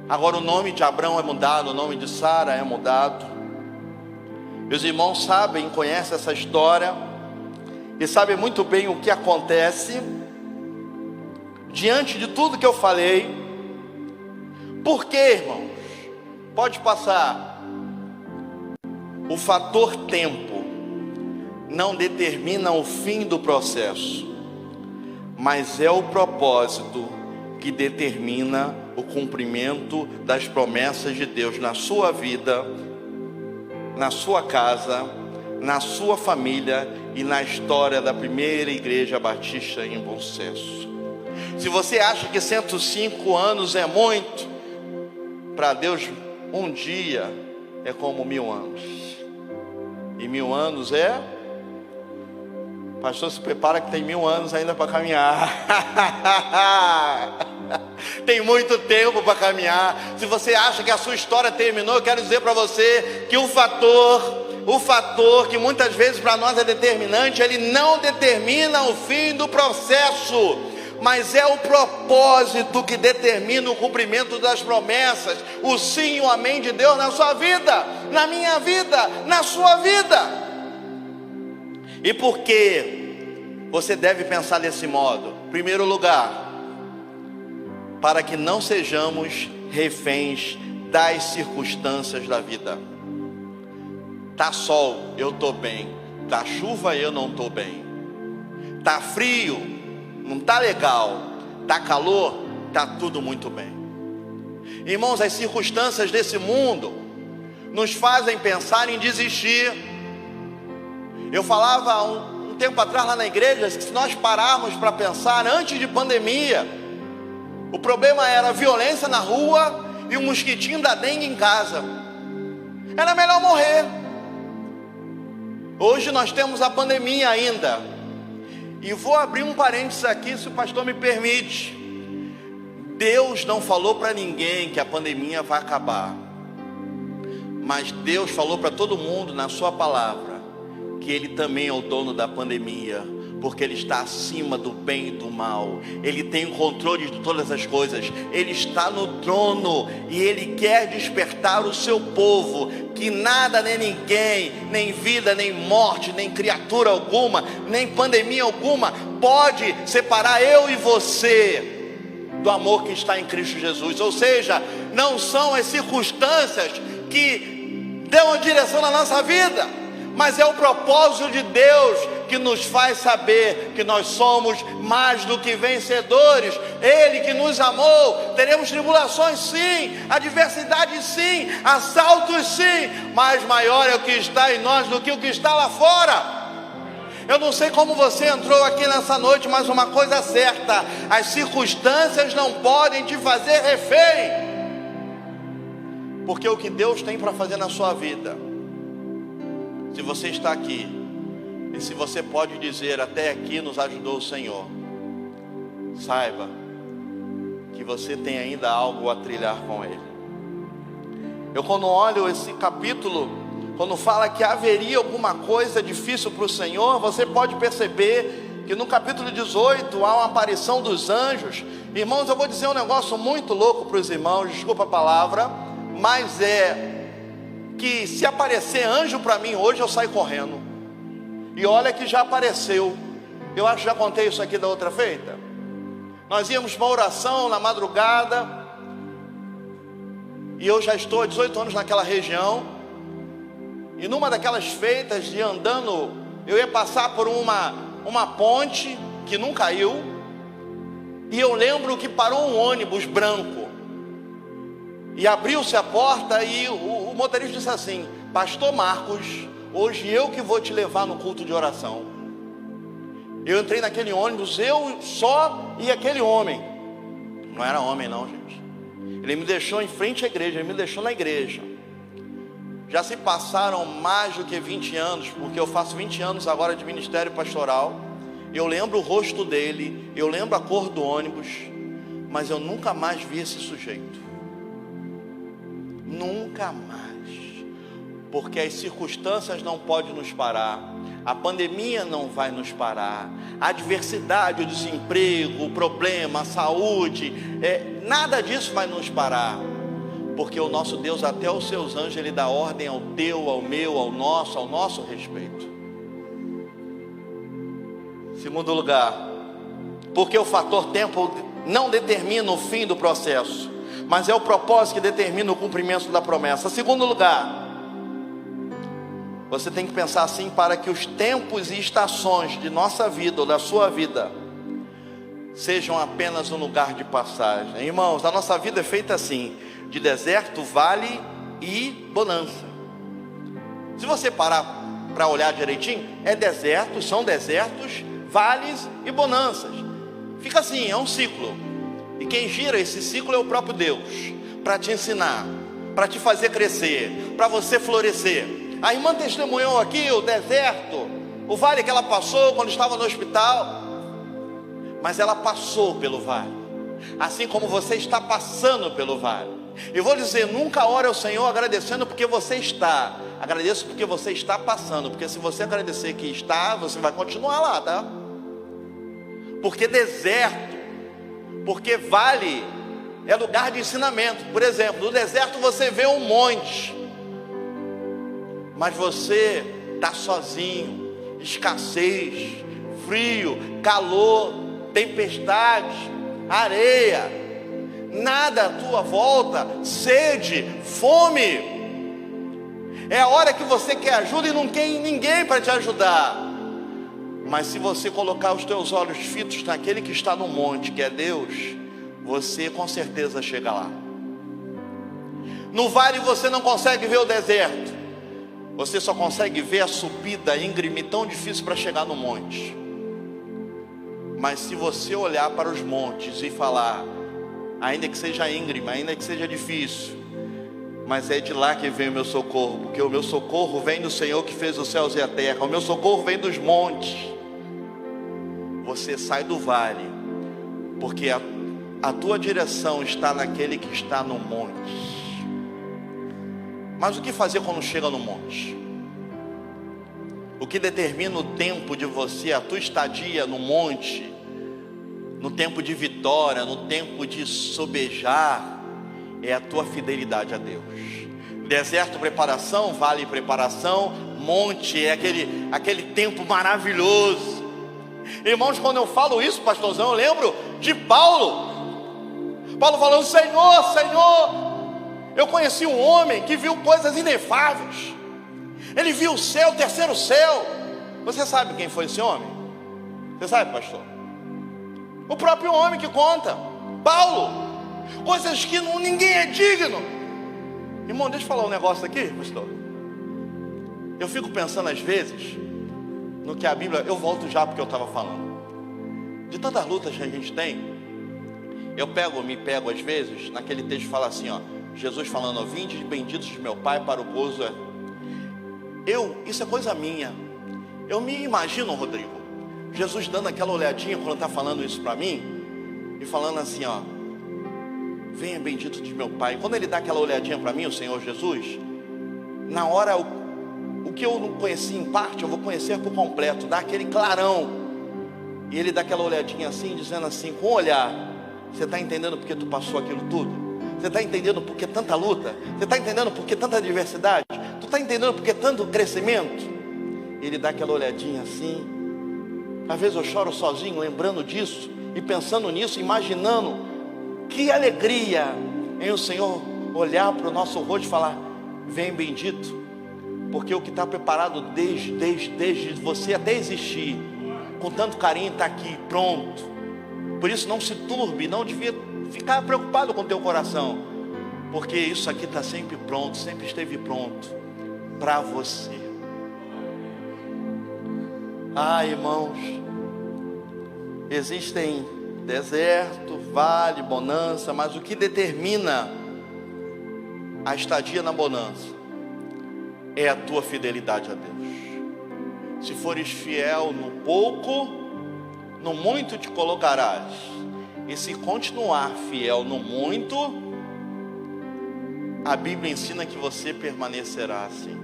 Agora o nome de Abrão é mudado, o nome de Sara é mudado. Meus irmãos sabem, conhecem essa história e sabem muito bem o que acontece diante de tudo que eu falei. Por quê, irmãos? Pode passar. O fator tempo não determina o fim do processo, mas é o propósito que determina o cumprimento das promessas de Deus na sua vida, na sua casa, na sua família e na história da primeira igreja batista em Bom Sucesso. Se você acha que 105 anos é muito, para Deus um dia é como 1000 anos. E 1000 anos é... Pastor, se prepara que tem 1000 anos ainda para caminhar. Tem muito tempo para caminhar. Se você acha que a sua história terminou, eu quero dizer para você que o fator que muitas vezes para nós é determinante, ele não determina o fim do processo, mas é o propósito que determina o cumprimento das promessas, o sim e o amém de Deus na sua vida, na minha vida, na sua vida. E por que você deve pensar desse modo? Em primeiro lugar, para que não sejamos reféns das circunstâncias da vida. Tá sol, eu estou bem. Tá chuva, eu não estou bem. Tá frio, não tá legal. Tá calor, tá tudo muito bem. Irmãos, as circunstâncias desse mundo nos fazem pensar em desistir. Eu falava um tempo atrás lá na igreja que se nós pararmos para pensar antes de pandemia, o problema era a violência na rua e o mosquitinho da dengue em casa. Era melhor morrer. Hoje nós temos a pandemia ainda. E vou abrir um parênteses aqui, se o pastor me permite. Deus não falou para ninguém que a pandemia vai acabar. Mas Deus falou para todo mundo na sua palavra que Ele também é o dono da pandemia, porque Ele está acima do bem e do mal. Ele tem o controle de todas as coisas. Ele está no trono e Ele quer despertar o seu povo, que nada nem ninguém, nem vida, nem morte, nem criatura alguma, nem pandemia alguma pode separar eu e você do amor que está em Cristo Jesus. Ou seja, não são as circunstâncias que dão a direção na nossa vida, mas é o propósito de Deus que nos faz saber que nós somos mais do que vencedores. Ele que nos amou. Teremos tribulações sim, adversidade sim, assaltos sim, mas maior é o que está em nós do que o que está lá fora. Eu não sei como você entrou aqui nessa noite, mas uma coisa é certa: as circunstâncias não podem te fazer refém, porque o que Deus tem para fazer na sua vida, se você está aqui, e se você pode dizer, até aqui nos ajudou o Senhor, saiba que você tem ainda algo a trilhar com Ele. Eu quando olho esse capítulo, quando fala que haveria alguma coisa difícil para o Senhor, você pode perceber que no capítulo 18 há uma aparição dos anjos. Irmãos, eu vou dizer um negócio muito louco para os irmãos, desculpa a palavra, mas que se aparecer anjo para mim hoje, eu saio correndo. E olha que já apareceu. Eu acho que já contei isso aqui da outra feita. Nós íamos para uma oração na madrugada, e eu já estou há 18 anos naquela região. E numa daquelas feitas de andando, eu ia passar por uma ponte que não caiu, e eu lembro que parou um ônibus branco, e abriu-se a porta, e o motorista disse assim: Pastor Marcos, hoje eu que vou te levar no culto de oração. Eu entrei naquele ônibus, eu só e aquele homem. Não era homem não, gente. Ele me deixou em frente à igreja, ele me deixou na igreja. Já se passaram mais do que 20 anos, porque eu faço 20 anos agora de ministério pastoral. Eu lembro o rosto dele, eu lembro a cor do ônibus, mas eu nunca mais vi esse sujeito. Nunca mais. Porque as circunstâncias não podem nos parar, a pandemia não vai nos parar, a adversidade, o desemprego, o problema, a saúde, nada disso vai nos parar. Porque o nosso Deus, até os seus anjos, Ele dá ordem ao teu, ao meu, ao nosso respeito. Segundo lugar, porque o fator tempo não determina o fim do processo, mas é o propósito que determina o cumprimento da promessa. Segundo lugar, você tem que pensar assim: para que os tempos e estações de nossa vida ou da sua vida sejam apenas um lugar de passagem. Irmãos, a nossa vida é feita assim: de deserto, vale e bonança. Se você parar para olhar direitinho, são desertos, vales e bonanças. Fica assim, é um ciclo. E quem gira esse ciclo é o próprio Deus, para te ensinar, para te fazer crescer, para você florescer. A irmã testemunhou aqui o deserto, o vale que ela passou quando estava no hospital. Mas ela passou pelo vale, assim como você está passando pelo vale. Eu vou dizer, nunca ore ao Senhor agradecendo porque você está. Agradeço porque você está passando. Porque se você agradecer que está, você vai continuar lá, tá? Porque deserto, porque vale é lugar de ensinamento. Por exemplo, no deserto você vê um monte, mas você está sozinho. Escassez, frio, calor, tempestade, areia, nada à tua volta, sede, fome. É a hora que você quer ajuda e não tem ninguém para te ajudar. Mas se você colocar os teus olhos fitos naquele que está no monte, que é Deus, você com certeza chega lá. No vale você não consegue ver o deserto, você só consegue ver a subida íngreme tão difícil para chegar no monte. Mas se você olhar para os montes e falar, ainda que seja íngreme, ainda que seja difícil, mas é de lá que vem o meu socorro, porque o meu socorro vem do Senhor que fez os céus e a terra, o meu socorro vem dos montes. Você sai do vale, porque a tua direção está naquele que está no monte. Mas o que fazer quando chega no monte? O que determina o tempo de você, a tua estadia no monte, no tempo de vitória, no tempo de sobejar, é a tua fidelidade a Deus. Deserto, preparação, vale, preparação, monte, é aquele tempo maravilhoso. Irmãos, quando eu falo isso, pastorzão, eu lembro de Paulo falando, Senhor, eu conheci um homem que viu coisas inefáveis. Ele viu o céu, o terceiro céu. Você sabe quem foi esse homem? Você sabe, pastor? O próprio homem que conta, Paulo. Coisas que ninguém é digno. Irmão, deixa eu falar um negócio aqui, pastor. Eu fico pensando às vezes no que a Bíblia, eu volto já porque eu estava falando de tantas lutas que a gente tem. Me pego às vezes naquele texto que fala assim, ó, Jesus falando, vinde benditos de meu Pai para o gozo. Isso é coisa minha. Eu me imagino, Rodrigo, Jesus dando aquela olhadinha quando está falando isso para mim e falando assim, ó, venha bendito de meu Pai. Quando ele dá aquela olhadinha para mim, o Senhor Jesus, na hora, o que eu não conheci em parte, eu vou conhecer por completo, dá aquele clarão, e ele dá aquela olhadinha assim, dizendo assim, com o olhar, você está entendendo porque tu passou aquilo tudo? Você está entendendo porque tanta luta? Você está entendendo porque tanta adversidade? Tu está entendendo porque tanto crescimento? Ele dá aquela olhadinha assim. Às vezes eu choro sozinho, lembrando disso, e pensando nisso, imaginando, que alegria em o Senhor olhar para o nosso rosto e falar, vem bendito, porque o que está preparado desde você até existir, com tanto carinho, está aqui, pronto. Por isso não se turbe, não devia ficar preocupado com o teu coração, porque isso aqui está sempre pronto, sempre esteve pronto para você. Irmãos, existem deserto, vale, bonança, mas o que determina a estadia na bonança é a tua fidelidade a Deus. Se fores fiel no pouco, no muito te colocarás. E se continuar fiel no muito, a Bíblia ensina que você permanecerá assim.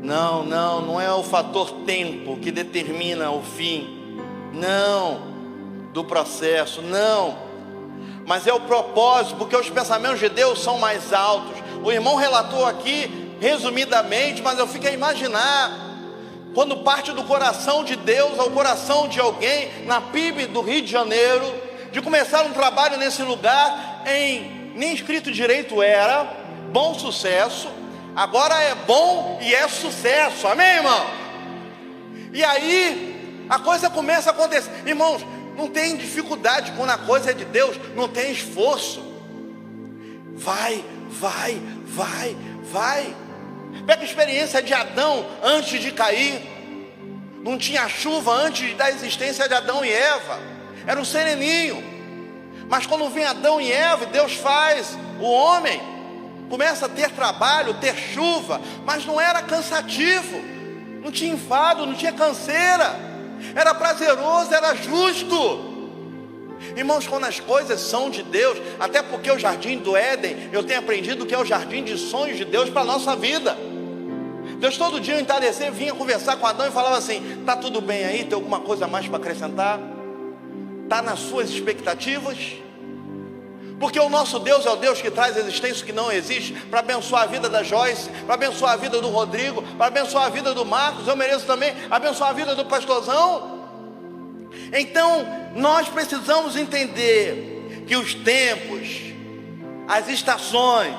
Não é o fator tempo que determina o fim, não, do processo, não. mas é o propósito, porque os pensamentos de Deus são mais altos. O irmão relatou aqui, resumidamente, mas eu fico a imaginar, quando parte do coração de Deus ao coração de alguém, na PIB do Rio de Janeiro, de começar um trabalho nesse lugar, nem escrito direito era, bom sucesso, agora é bom e é sucesso, amém, irmão? E aí, a coisa começa a acontecer. Irmãos, não tem dificuldade quando a coisa é de Deus, não tem esforço. Vai. Pega a experiência de Adão antes de cair. Não tinha chuva antes da existência de Adão e Eva, era um sereninho. Mas quando vem Adão e Eva, Deus faz o homem, começa a ter trabalho, ter chuva, mas não era cansativo, não tinha enfado, não tinha canseira, era prazeroso, era justo. Irmãos, quando as coisas são de Deus, até porque o jardim do Éden, eu tenho aprendido que é o jardim de sonhos de Deus para a nossa vida. Deus todo dia ao entardecer vinha conversar com Adão e falava assim: está tudo bem aí? Tem alguma coisa a mais para acrescentar? Está nas suas expectativas? Porque o nosso Deus é o Deus que traz existência que não existe, para abençoar a vida da Joyce, para abençoar a vida do Rodrigo, para abençoar a vida do Marcos. Eu mereço também abençoar a vida do pastorzão. Então nós precisamos entender que os tempos, as estações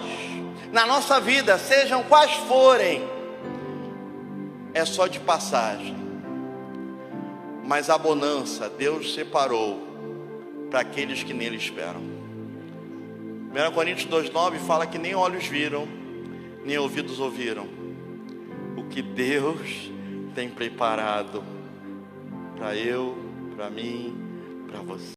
na nossa vida, sejam quais forem, é só de passagem. Mas a bonança Deus separou para aqueles que nele esperam. 1 Coríntios 2,9 fala que nem olhos viram, nem ouvidos ouviram o que Deus tem preparado para eu, para mim, para você.